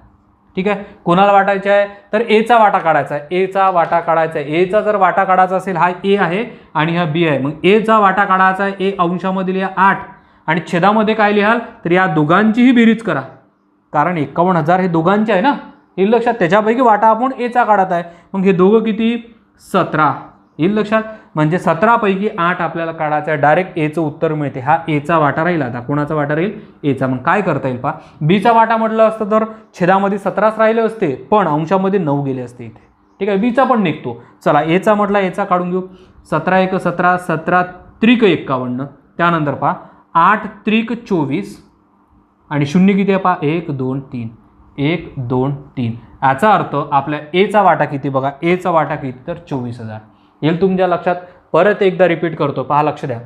ठीक आहे. कोणाला वाटायचे आहे तर एचा वाटा काढायचा आहे. एचा वाटा काढायचा आहे. एचा जर वाटा काढायचा असेल, हा ए आहे आणि हा बी आहे. मग एचा वाटा काढायचा आहे. ए अंशामध्ये लिहा 8 आणि छेदामध्ये काय लिहाल तर या दोघांचीही बेरीज करा. कारण 51,000 हे दोघांचे आहे ना. येईल लक्षात. त्याच्यापैकी वाटा आपण एचा काढत आहे. मग हे दोघं किती 17. येईल लक्षात. म्हणजे 17 पैकी 8 आपल्याला काढायचं आहे. डायरेक्ट एचं उत्तर मिळते. हा एचा वाटा राहील. आता कोणाचा वाटा राहील एचा. मग काय करता येईल पहा. बीचा वाटा म्हटलं असतं तर छेदामध्ये 17 राहिले असते पण अंशामध्ये 9 गेले असते इथे. ठीक आहे. बीचा पण निघतो. चला एचा म्हटला एचा काढून घेऊ. 17 1 17 17 त्रिक 51. त्यानंतर पहा 8 त्रिक 24 आणि शून्य किती आहे पहा 1 2 3 1 2 3. याचा अर्थ आपल्या एचा वाटा किती बघा. एचा वाटा किती तर 24,000. येईल तुमच्या लक्षात. परत एकदा रिपीट करतो. पहा लक्ष द्या.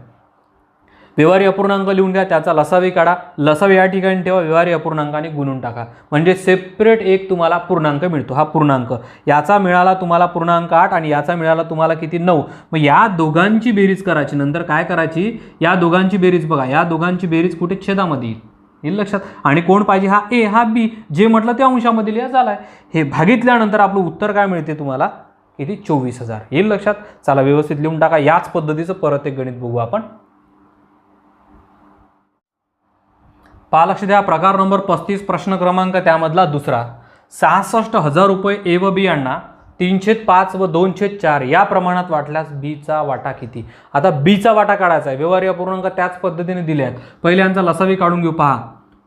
व्यवहारी अपूर्णांक लिहून घ्या, त्याचा लसावी काढा, लसावी या ठिकाणी ठेवा, व्यवहारी अपूर्णांकाने गुणून टाका, म्हणजे सेपरेट एक तुम्हाला पूर्णांक मिळतो. हा पूर्णांक याचा मिळाला तुम्हाला पूर्णांक 8 आणि याचा मिळाला तुम्हाला किती 9. मग या दोघांची बेरीज करायची. नंतर काय करायची, या दोघांची बेरीज बघा, या दोघांची बेरीज कुठे छेदामध्ये येईल लक्षात. आणि कोण पाहिजे, हा ए हा बी, जे म्हटलं ते अंशामध्ये लिहा झालाय. हे भागितल्यानंतर आपलं उत्तर काय मिळते तुम्हाला, किती 24,000 येईल लक्षात. चला व्यवस्थित लिहून टाका. याच पद्धतीचं परत एक गणित बघू आपण. पहा लक्ष द्या, प्रकार नंबर 35 प्रश्न क्रमांक त्यामधला दुसरा. 66,000 रुपये ए व बी यांना 3/5 व 2/4 या प्रमाणात वाटल्यास बीचा वाटा किती. आता बीचा वाटा काढायचा आहे. व्यवहारी अपूर्णांक त्याच पद्धतीने दिले आहेत. पहिले यांचा लसावी काढून घेऊ. पहा,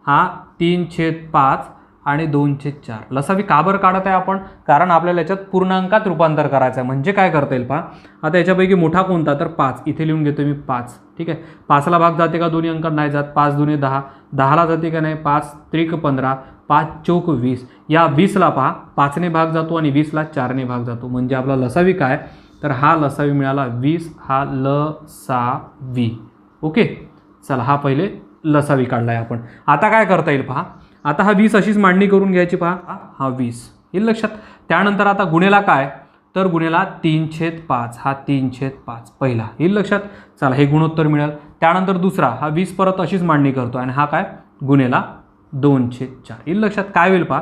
हा 3/5 आणि 2/4. लसावी का बरं काढत आहे आपण, कारण आपल्याला याच्यात पूर्णांकात रूपांतर करायचं आहे. म्हणजे काय करता येईल पहा, आता याच्यापैकी मोठा कोणता, तर 5. इथे लिहून घेतो मी 5. ठीक आहे, 5ला भाग जाते का, दोन्ही अंकात नाही जात. 5 दुने 10, 10ला जाते का नाही, 5 त्रिक 15, 5 चौक 20. या 20ला पहा 5ने भाग जातो आणि 20ला 4ने भाग जातो. म्हणजे आपला लसावी काय, तर हा लसावी मिळाला 20. हा लसावी. ओके, चला हा पहिले लसावी काढलाय आपण. आता काय करता येईल पहा, आता हा 20 अशीच मांडणी करून घ्यायची. पहा, हा 20 येईल लक्षात. त्यानंतर आता गुणेला काय, तर गुणेला 3/5. हा 3/5 पहिला येईल लक्षात. चला हे गुणोत्तर मिळेल. त्यानंतर दुसरा, हा 20 परत अशीच मांडणी करतो आणि हा काय गुणेला 2/4 येईल लक्षात. काय होईल पहा,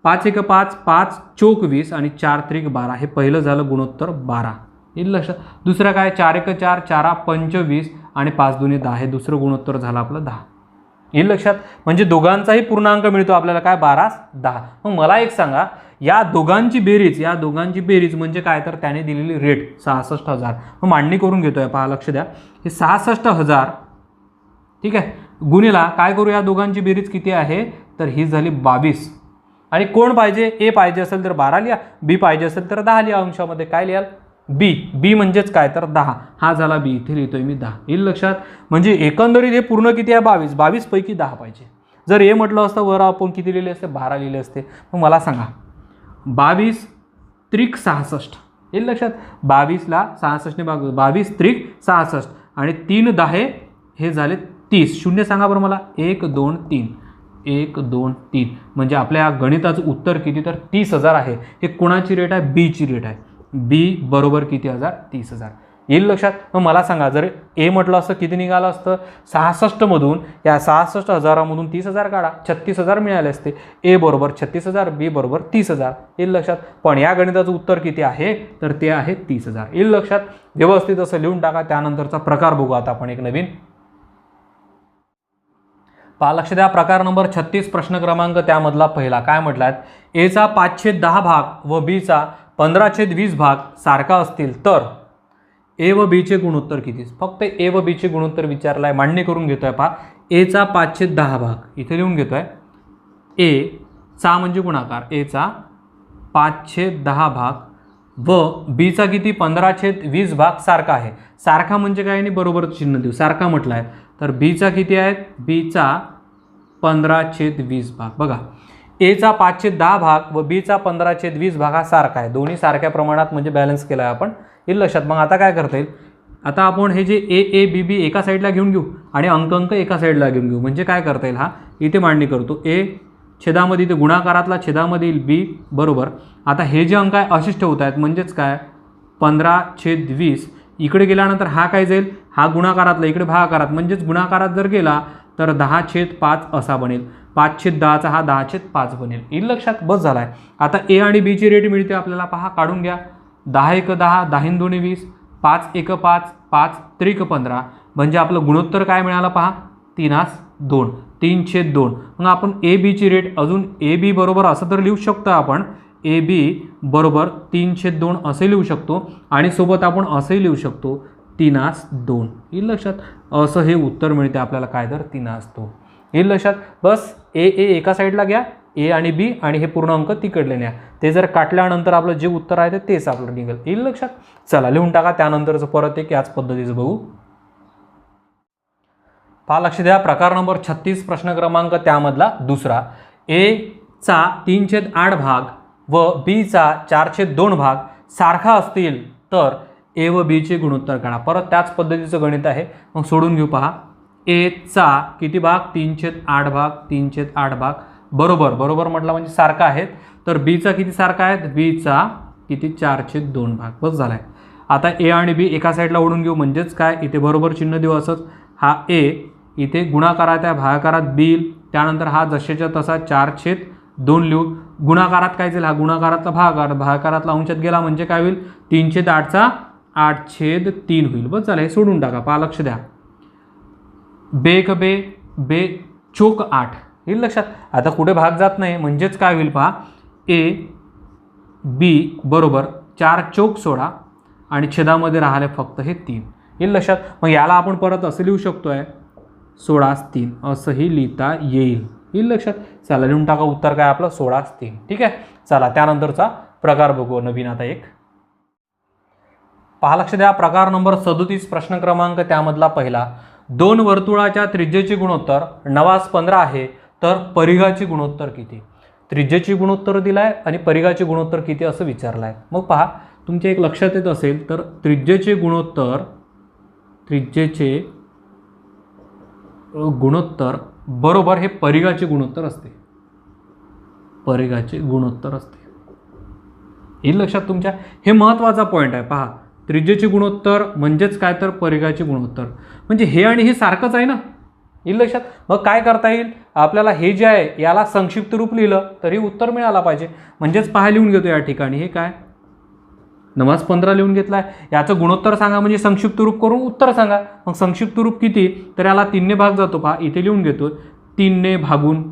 5 1 5, 5 चौक 20 आणि 4 त्रिक 12. हे पहिलं झालं गुणोत्तर 12 येईल लक्षात. दुसरं काय, 4 1 4, 4 25 आणि 5 दुने 10. हे दुसरं गुणोत्तर झालं आपलं 10 येईल लक्षात. म्हणजे दोघांचाही पूर्णांक मिळतो आपल्याला काय, 12 10. मग मला एक सांगा, या दोघांची बेरीज म्हणजे काय, तर त्याने दिलेली रेट 66,000. मग मांडणी करून घेतोय. पहा लक्ष द्या, हे 66,000 ठीक आहे, गुणेला काय करू, या दोघांची बेरीज किती आहे, तर ही झाली 22. आणि कोण पाहिजे, ए पाहिजे असेल तर 12 लिहा, बी पाहिजे असेल तर 10 लिहा. अंशामध्ये काय लिहाल, बी म्हणजेच काय, तर 10. हा झाला बी, इथे लिहितोय मी 10 येईल लक्षात. म्हणजे एकंदरीत हे पूर्ण किती आहे, 22. 22 पैकी 10 पाहिजे. जर ए म्हटलं असतं वर आपण किती लिहिले असते, 12 लिहिले असते. मग मला सांगा, 22 त्रिक 66 येईल लक्षात. 22ला 66ने भाग, 22 त्रिक 66 आणि 3 10 हे झाले 30. शून्य सांगा बरं मला, 1 2 3 1 2 3. म्हणजे आपल्या गणिताचं उत्तर किती, तर 30,000 आहे. हे कोणाची रेट आहे, बीची रेट आहे. बी बरोबर किती हजार, 30,000 येईल लक्षात. मग मला सांगा, जर ए म्हटलं असतं किती निघालं असतं, 66 मधून या 66,000 मधून 30,000 काढा, 36,000 मिळाले असते. ए बरोबर 36,000, बी बरोबर 30,000 येईल लक्षात. पण या गणिताचं उत्तर किती आहे, तर ते आहे 30,000 येईल लक्षात. व्यवस्थित असं लिहून टाका. त्यानंतरचा प्रकार बघू आता आपण एक नवीन. पहा लक्ष द्या, प्रकार नंबर 36 प्रश्न क्रमांक त्यामधला पहिला. काय म्हटलाय, एचा 5/10 भाग व बीचा 15/20 भाग सारखा असतील तर ए व बीचे गुणोत्तर किती. फक्त ए व बीचे गुणोत्तर विचारलाय. मांडणी करून घेतोय. पहा, एचा 5/10 भाग इथे लिहून घेतोय. ए चा म्हणजे गुणाकार, एचा 5/10 भाग व बीचा किती, 15/20 भाग सारखा आहे. सारखा म्हणजे काय, नाही बरोबर चिन्ह देऊ. सारखा म्हटलाय तर बीचा किती आहे, बीचा 15/20 भाग. बघा, एचा 5/10 भाग व बीचा 15/20 भाग हा सारखा आहे. दोन्ही सारख्या प्रमाणात म्हणजे बॅलन्स केला आहे आपण येईल लक्षात. मग आता काय करता येईल, आता आपण हे जे ए बी बी एका साईडला घेऊन घेऊ आणि अंक एका साईडला घेऊन घेऊ. म्हणजे काय करता येईल, हा इथे मांडणी करतो. ए छेदामध्ये इथे गुणाकारातला छेदामध्ये येईल बी बरोबर. आता हे जे अंक आहे अशीच ठेवत आहेत. म्हणजेच काय, 15/20 इकडे गेल्यानंतर हा काय जाईल, हा गुणाकारातला इकडे भागाकारात. म्हणजेच गुणाकारात जर गेला तर 10/5 असा बनेल. 5/10चा हा 10/5 बनेल येईल लक्षात. बस झालाय. आता ए आणि बीची रेट मिळते आपल्याला. पहा, काढून घ्या. 10 1 10, 10 2 20, 5 1 5, 5 त्रिक 15. म्हणजे आपलं गुणोत्तर काय मिळालं पहा, 3/2 3/2. मग आपण ए बीची रेट अजून ए बी बरोबर असं तर लिहू शकतो आपण, ए बी बरोबर 3/2 असे लिहू शकतो आणि सोबत आपण असंही लिहू शकतो 3/2 येईल लक्षात. असं हे उत्तर मिळते आपल्याला काय, तर 3/2 येईल लक्षात. बस ए एका साईडला घ्या, ए आणि बी, आणि हे पूर्ण अंक तिकडले न्या. ते जर काटल्यानंतर आपलं जे उत्तर आहे तेच आपलं निघेल येईल लक्षात. चला लिहून टाका. त्यानंतरचं परत एक याच पद्धतीचं बघू. पहा लक्ष द्या, प्रकार नंबर 36 प्रश्न क्रमांक त्यामधला दुसरा. ए चा 3/8 भाग व बी चा 4/2 भाग सारखा असतील तर ए व बीचे गुणोत्तर काढा. परत त्याच पद्धतीचं गणित आहे. मग सोडून घेऊ. पहा, एचा किती भाग 3/8 भाग 3/8 भाग बरोबर बरोबर म्हटलं म्हणजे सारखा आहेत. तर बीचा किती सारखा आहेत, बीचा किती 4/2 भाग. बस झालाय. आता ए आणि बी एका साईडला ओढून घेऊ म्हणजेच काय इथे बरोबर चिन्ह देऊ असंच. हा ए इथे गुणाकारात आहे भागाकारात बी, त्यानंतर हा जसेच्या तसा 4/2 लिहू. गुणाकारात काय जाईल, हा गुणाकारातला भागाकार भागाकारातला अंशात गेला म्हणजे काय होईल 3/8चा 8/3 होईल. बस झालं, हे सोडून टाका. पहा लक्ष द्या. बे बे बे चोक 8 येईल लक्षात. आता कुठे भाग जात नाही म्हणजेच काय होईल पहा ए बी बरोबर 4 चोक 16 आणि छेदामध्ये राहिले फक्त हे 3 येईल लक्षात. मग याला आपण परत असं लिहू शकतोय 16/3 असंही लिहिता येईल लक्षात. चला लिहून टाका. उत्तर काय आपलं 16/3. ठीक आहे. चला त्यानंतरचा प्रकार बघू नवीन आता एक. पहा लक्ष द्या. प्रकार नंबर 37 प्रश्न क्रमांक त्यामधला पहिला. 2 वर्तुळाच्या त्रिज्येचे गुणोत्तर 9/15 आहे तर परिघाचे गुणोत्तर किती. त्रिज्येचे गुणोत्तर दिलाय आणि परिघाचे गुणोत्तर किती असं विचारलं आहे. मग पहा तुमच्या एक लक्षात येत असेल तर त्रिज्येचे गुणोत्तर बरोबर हे परिघाचे गुणोत्तर असते. परिघाचे गुणोत्तर असते येईल लक्षात तुमच्या. हे महत्त्वाचा पॉईंट आहे. पहा त्रिज्येचे गुणोत्तर म्हणजेच काय तर परिघाचे गुणोत्तर म्हणजे हे आणि हे सारखंच आहे ना येईल लक्षात. मग काय करता येईल आपल्याला, हे जे आहे याला संक्षिप्त रूप लिहिलं तरी उत्तर मिळाला पाहिजे. म्हणजेच पहा लिहून घेतो या ठिकाणी हे काय 9/15 लिहून घेतला आहे. याचं गुणोत्तर सांगा म्हणजे संक्षिप्त रूप करून उत्तर सांगा. मग संक्षिप्त रूप किती तर याला 3 ने भाग जातो. पहा इथे लिहून घेतो 3 ने भागून.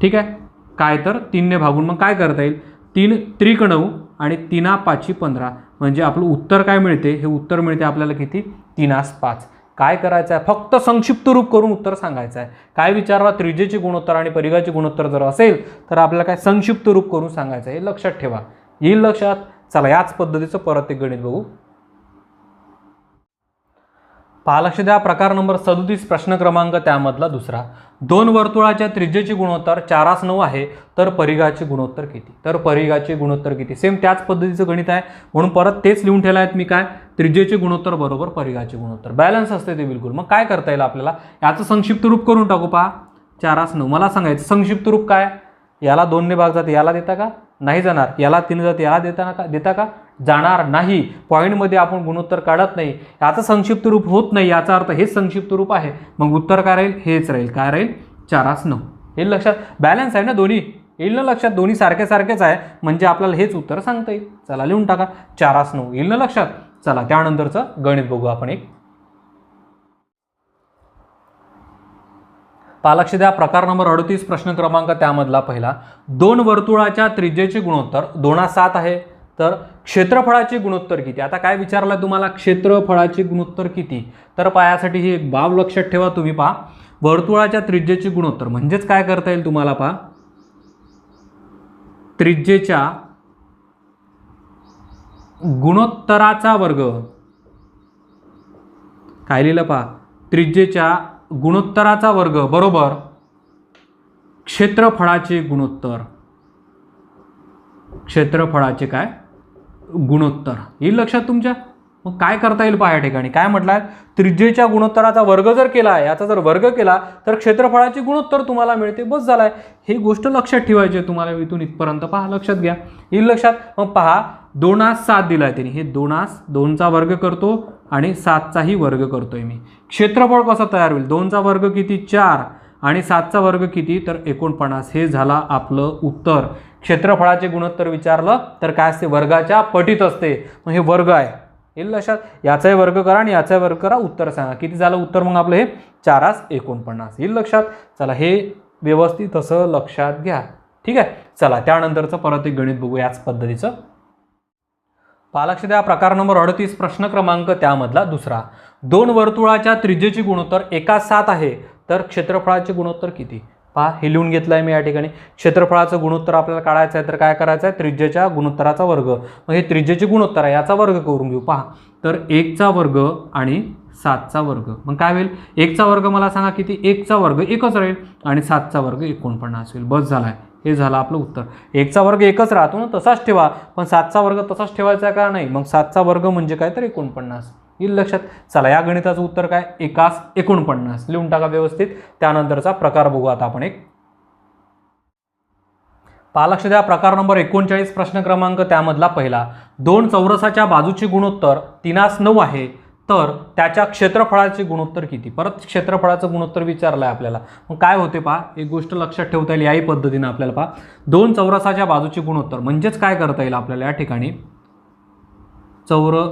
ठीक आहे. काय तर 3 ने भागून. मग काय करता येईल 3 त्रिक 9 आणि 3×5 15 म्हणजे आपलं उत्तर काय मिळते, हे उत्तर मिळते आपल्याला किती 3×5. काय करायचं आहे फक्त संक्षिप्त रूप करून उत्तर सांगायचं आहे. काय विचारला त्रिज्येचे गुणोत्तर आणि परिघाचे गुणोत्तर जर असेल तर आपल्याला काय संक्षिप्त रूप करून सांगायचं आहे. हे लक्षात ठेवा येईल लक्षात. चला याच पद्धतीचं परत एक गणित बघू. पहा लक्ष द्या. प्रकार नंबर 37 प्रश्न क्रमांक त्यामधला दुसरा. 2 वर्तुळाच्या त्रिज्येचे गुणोत्तर 4/9 आहे तर परिघाचे गुणोत्तर किती. तर परिघाचे गुणोत्तर किती. सेम त्याच पद्धतीचं गणित आहे म्हणून परत तेच लिहून ठेवलं आहेत मी. काय त्रिज्येचे गुणोत्तर बरोबर परिघाचे गुणोत्तर बॅलन्स असते ते बिलकुल. मग काय करता येईल आपल्याला याचं संक्षिप्त रूप करून टाकू. पहा 4/9 मला सांगायचं संक्षिप्त रूप काय. याला 2 ने भाग जाते याला देता का नाही जाणार. याला 3 जाते याला देता का जाणार नाही. पॉईंटमध्ये आपण गुणोत्तर काढत नाही. याचं संक्षिप्त रूप होत नाही याचा अर्थ हेच संक्षिप्त रूप आहे. मग उत्तर काय राहील हेच राहील. काय राहील 4/9 येईल लक्षात. बॅलन्स आहे ना दोन्ही येईल ना लक्षात. दोन्ही सारखेच आहे म्हणजे आपल्याला हेच उत्तर सांगता येईल. चला लिहून टाका 4/9 येईल ना लक्षात. चला त्यानंतरचं गणित बघू आपण एक. पहा लक्ष द्या. प्रकार नंबर 38 प्रश्न क्रमांक त्यामधला पहिला. 2 वर्तुळाच्या त्रिज्येचे गुणोत्तर 2/7 आहे तर क्षेत्रफळाचे गुणोत्तर किती. आता काय विचारलं तुम्हाला क्षेत्रफळाचे गुणोत्तर किती. तर पायासाठी ही एक बाब लक्षात ठेवा तुम्ही. पहा वर्तुळाच्या त्रिज्येचे गुणोत्तर म्हणजेच काय करता येईल तुम्हाला. पहा त्रिज्येच्या गुणोत्तराचा वर्ग. काय लिहिलं पहा त्रिज्येच्या गुणोत्तराचा वर्ग बरोबर क्षेत्रफळाचे गुणोत्तर. क्षेत्रफळाचे काय गुणोत्तर येईल लक्षात तुमच्या. मग काय करता येईल पहा या ठिकाणी काय म्हटलं आहे त्रिज्येच्या गुणोत्तराचा वर्ग जर केला याचा जर वर्ग केला तर क्षेत्रफळाचे गुणोत्तर तुम्हाला मिळते. बस झालाय. ही गोष्ट लक्षात ठेवायची आहे तुम्हाला इथून इथपर्यंत. पहा लक्षात घ्या येईल लक्षात. मग पहा 2/7 दिलाय त्यांनी. हे 2चा वर्ग करतो आणि 7चाही वर्ग करतोय मी. क्षेत्रफळ कसं तयार होईल 2चा वर्ग किती 4 आणि 7चा वर्ग किती तर 49. हे झाला आपलं उत्तर. क्षेत्रफळाचे गुणोत्तर विचारलं तर काय असते वर्गाच्या पटीत असते. मग हे वर्ग आहे येईल लक्षात. याचाही वर्ग करा आणि याचाही वर्ग करा उत्तर सांगा किती झालं उत्तर. मग आपलं हे 4×49 येईल लक्षात. चला हे व्यवस्थित असं लक्षात घ्या. ठीक आहे. चला त्यानंतरचं परत एक गणित बघू याच पद्धतीचं. पहा लक्ष द्या. प्रकार नंबर 38 प्रश्न क्रमांक त्यामधला दुसरा. 2 वर्तुळाच्या त्रिज्येचे गुणोत्तर 1/7 आहे तर क्षेत्रफळाचे गुणोत्तर किती. पहा हे लिहून घेतलं आहे मी या ठिकाणी. क्षेत्रफळाचं गुणोत्तर आपल्याला काढायचं आहे तर काय करायचं आहे त्रिज्येच्या गुणोत्तराचा वर्ग. मग हे त्रिज्येचे गुणोत्तर आहे याचा वर्ग करून घेऊ. पहा तर 1चा वर्ग आणि 7चा वर्ग. मग काय होईल 1चा वर्ग मला सांगा किती 1चा वर्ग एकच राहील आणि 7चा वर्ग 49 होईल. बस झालाय. हे झालं आपलं उत्तर. 1चा वर्ग एकच राहतो ना तसाच ठेवा पण 7चा वर्ग तसाच ठेवायचा का नाही. मग 7चा वर्ग म्हणजे काय तर 49 येईल लक्षात. चला या गणिताचं उत्तर काय, 1:49 लिहून टाका व्यवस्थित. त्यानंतरचा प्रकार बघू आता आपण एक. पहा लक्ष द्या, प्रकार नंबर 39 प्रश्न क्रमांक त्यामधला पहिला. दोन चौरसाच्या बाजूची गुणोत्तर 3:9 आहे, तर त्याच्या क्षेत्रफळाचे गुणोत्तर किती. परत क्षेत्रफळाचं गुणोत्तर विचारलं आहे आपल्याला. मग काय होते पहा, एक गोष्ट लक्षात ठेवता येईल याही पद्धतीने आपल्याला. पहा दोन चौरसाच्या बाजूची गुणोत्तर म्हणजेच काय करता येईल आपल्याला या ठिकाणी, चौरसाच्या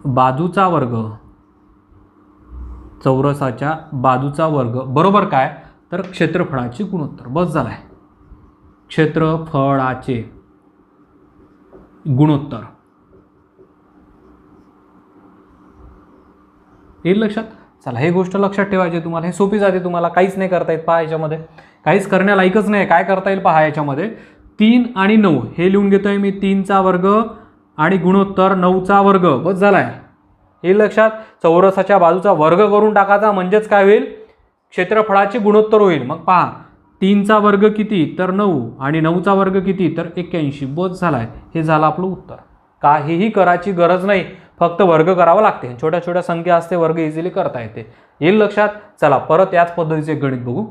बाजूचा वर्ग, चौरसाच्या बाजूचा वर्ग बरोबर काय, तर क्षेत्रफळाचे गुणोत्तर. बस झालाय, क्षेत्रफळाचे गुणोत्तर. येईल लक्षात. चला हे गोष्ट लक्षात ठेवायची तुम्हाला, हे सोपी जाते तुम्हाला, काहीच नाही करता येत. पहा याच्यामध्ये काहीच करण्यालायकच नाही. काय करता येईल पहा याच्यामध्ये, 3 आणि 9 हे लिहून घेतोय मी, 3चा वर्ग आणि गुणोत्तर 9चा वर्ग. बस झालाय. येईल लक्षात. चौरसाच्या बाजूचा वर्ग करून टाकायचा म्हणजेच काय होईल, क्षेत्रफळाचे गुणोत्तर होईल. मग पहा 3चा वर्ग किती, तर 9 आणि 9चा वर्ग किती, तर 81. बस झालाय. हे झालं आपलं उत्तर. काहीही करायची गरज नाही, फक्त वर्ग करावा लागते. छोट्या छोट्या संख्या असते, वर्ग इझिली करता येते. येईल लक्षात. चला परत याच पद्धतीचे गणित बघू.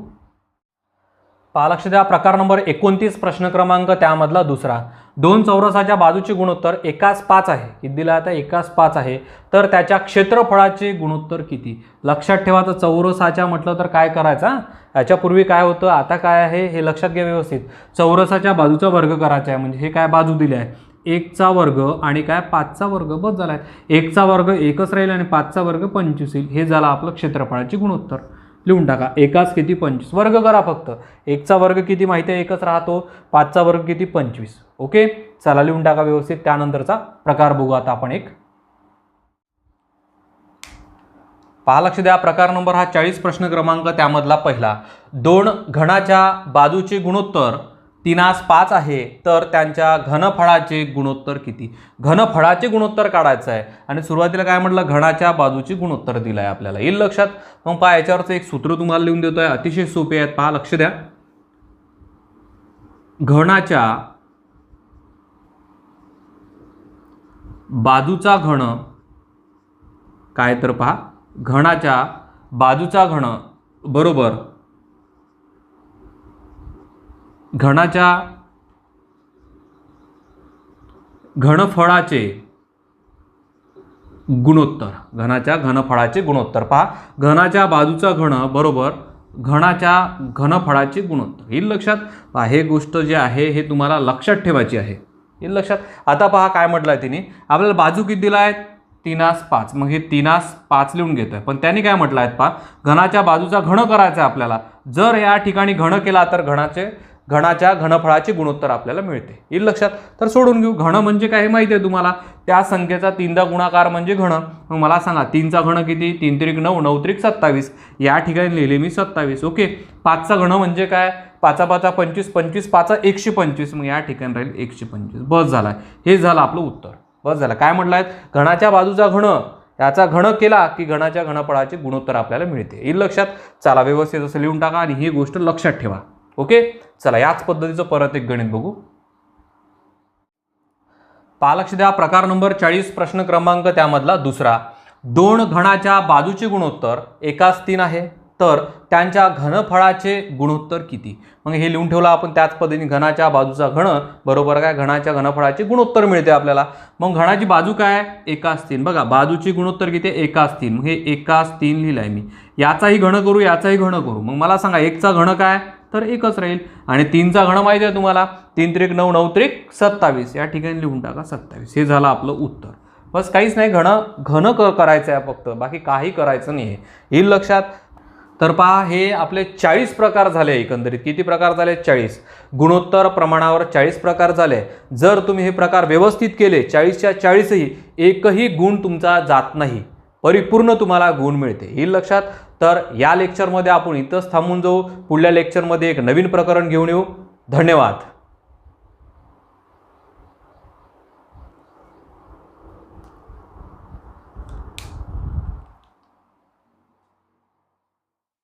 पहा लक्ष द्या, प्रकार नंबर 29 प्रश्न क्रमांक त्यामधला दुसरा. दोन चौरसाच्या बाजूचे गुणोत्तर 1:5 आहे. किती दिलं आता, 1:5 आहे, तर त्याच्या क्षेत्रफळाचे गुणोत्तर किती. लक्षात ठेवा, तर चौरसाच्या म्हटलं तर काय करायचं, याच्यापूर्वी काय होतं, आता काय आहे हे लक्षात घ्या व्यवस्थित. चौरसाच्या बाजूचा वर्ग करायचा आहे, म्हणजे हे काय बाजू दिली आहे, 1चा वर्ग आणि काय 5चा वर्ग. बस झालाय. 1चा वर्ग 1च राहील आणि 5चा वर्ग 25 येईल. हे झालं आपलं क्षेत्रफळाचे गुणोत्तर. लिहून टाका. 1 किती 25, वर्ग करा फक्त. 1चा वर्ग किती माहिती आहे, 1च राहतो. 5चा वर्ग किती 25. ओके, चला लिहून टाका व्यवस्थित. त्यानंतरचा प्रकार बघू आता आपण एक. पहा लक्ष द्या, प्रकार नंबर हा 40 प्रश्न क्रमांक त्यामधला पहिला. दोन घनाच्या बाजूचे गुणोत्तर 3:5 आहे, तर त्यांच्या घनफळाचे गुणोत्तर किती. घनफळाचे गुणोत्तर काढायचं आहे आणि सुरुवातीला काय म्हटलं, घनाच्या बाजूचे गुणोत्तर दिलं आहे आपल्याला. येईल लक्षात. मग पहा याच्यावरचं एक सूत्र तुम्हाला लिहून देतो आहे, अतिशय सोपे आहेत. पहा लक्ष द्या, घनाच्या बाजूचा घन काय, तर पहा घनाच्या बाजूचा घन बरोबर घनाच्या घनफळाचे गुणोत्तर. घनाच्या घनफळाचे गुणोत्तर. पहा घनाच्या बाजूचा घन बरोबर घनाच्या घनफळाचे गुणोत्तर. येईल लक्षात. पहा हे गोष्ट जे आहे हे तुम्हाला लक्षात ठेवायची आहे. येईल लक्षात. आता पहा काय म्हटलं आहे तिने, आपल्याला बाजू किती दिला आहे, 3:5. मग हे 3:5 लिहून घेतोय, पण त्यांनी काय म्हटलं आहे पहा, घनाच्या बाजूचा घन करायचा आहे आपल्याला. जर या ठिकाणी घन केला तर घनाच्या घनफळाचे गुणोत्तर आपल्याला मिळते. येईल लक्षात. तर सोडून घेऊ. घन म्हणजे काय हे माहिती आहे तुम्हाला, त्या संख्येचा 3दा गुणाकार म्हणजे घन. मग मला सांगा 3चा घन किती, 3 त्रिक 9, 9 त्रिक 27. या ठिकाणी लिहिले मी 27. ओके. 5चा घन म्हणजे काय, 5 5 25, 25 5 125. मग या ठिकाणी राहील 125. बस झाला. हे झालं आपलं उत्तर. बस झालं. काय म्हटलं आहे, घनाच्या बाजूचा घन, याचा घन केला की घनाच्या घनफळाचे गुणोत्तर आपल्याला मिळते. येईल लक्षात. चला व्यवस्थित असं लिहून टाका आणि ही गोष्ट लक्षात ठेवा. ओके. चला याच पद्धतीचं परत एक गणित बघू. पहा लक्ष द्या, प्रकार नंबर 40 प्रश्न क्रमांक त्यामधला दुसरा. दोन घनाच्या बाजूचे गुणोत्तर 1:3 आहे, तर त्यांच्या घनफळाचे गुणोत्तर किती. मग हे लिहून ठेवलं आपण. त्याच पद्धतीने घनाच्या बाजूचा घन बरोबर काय, घनाच्या घनफळाचे गुणोत्तर मिळते आपल्याला. मग घनाची बाजू काय, 1:3. बघा बाजूची गुणोत्तर किती, 1:3. मग हे 1:3 लिहिलंय मी. याचाही घन करू, याचाही घन करू. मग मला सांगा 1चा घन काय, तर 1च राहील. आणि 3चा घन माहिती आहे तुम्हाला, 3 त्रिक 9, 9 त्रिक 27. या ठिकाणी लिहून टाका 27. हे झालं आपलं उत्तर. बस काहीच नाही, घन करायचं आहे फक्त, बाकी काही करायचं नाही आहे. येईल लक्षात. तर पहा हे आपले 40 प्रकार झाले एकंदरीत. किती प्रकार झाले, 40. गुणोत्तर प्रमाणावर 40 प्रकार झाले. जर तुम्ही हे प्रकार व्यवस्थित केले, 40च्या 40ही एकही गुण तुमचा जात नाही, परिपूर्ण तुम्हाला गुण मिळते. येईल लक्षात. तर या लेक्चरमध्ये आपण इथंच थांबून जाऊ. पुढल्या लेक्चरमध्ये एक नवीन प्रकरण घेऊन येऊ. धन्यवाद.